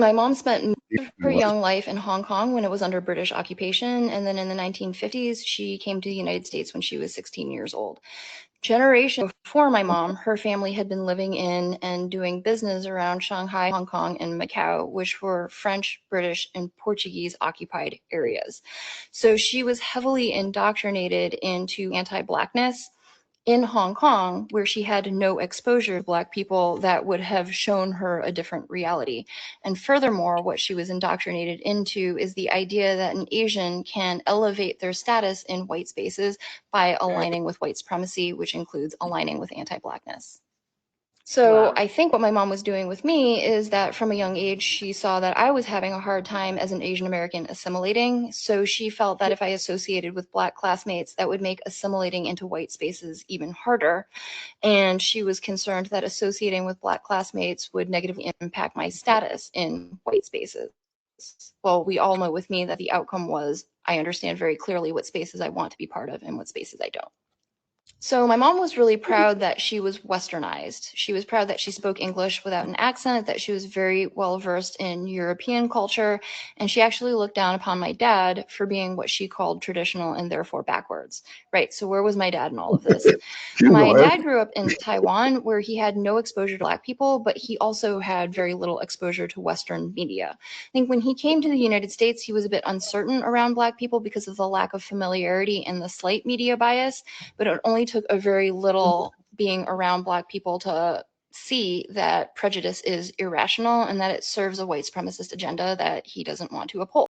My mom spent most of her young life in Hong Kong when it was under British occupation, and then in the 1950s, she came to the United States when she was 16 years old. Generation before my mom, her family had been living in and doing business around Shanghai, Hong Kong, and Macau, which were French, British, and Portuguese occupied areas. So she was heavily indoctrinated into anti-Blackness in Hong Kong, where she had no exposure to Black people that would have shown her a different reality. And furthermore, what she was indoctrinated into is the idea that an Asian can elevate their status in white spaces by aligning with white supremacy, which includes aligning with anti-Blackness. So Wow. I think what my mom was doing with me is that from a young age, she saw that I was having a hard time as an Asian American assimilating. So she felt that if I associated with Black classmates, that would make assimilating into white spaces even harder. And she was concerned that associating with Black classmates would negatively impact my status in white spaces. Well, we all know with me that the outcome was I understand very clearly what spaces I want to be part of and what spaces I don't. So my mom was really proud that she was westernized. She was proud that she spoke English without an accent, that she was very well versed in European culture, and she actually looked down upon my dad for being what she called traditional and therefore backwards. Right, so where was my dad in all of this? My dad grew up in Taiwan where he had no exposure to Black people, but he also had very little exposure to Western media. I think when he came to the United States, he was a bit uncertain around Black people because of the lack of familiarity and the slight media bias, but it only took a very little being around Black people to see that prejudice is irrational and that it serves a white supremacist agenda that he doesn't want to uphold.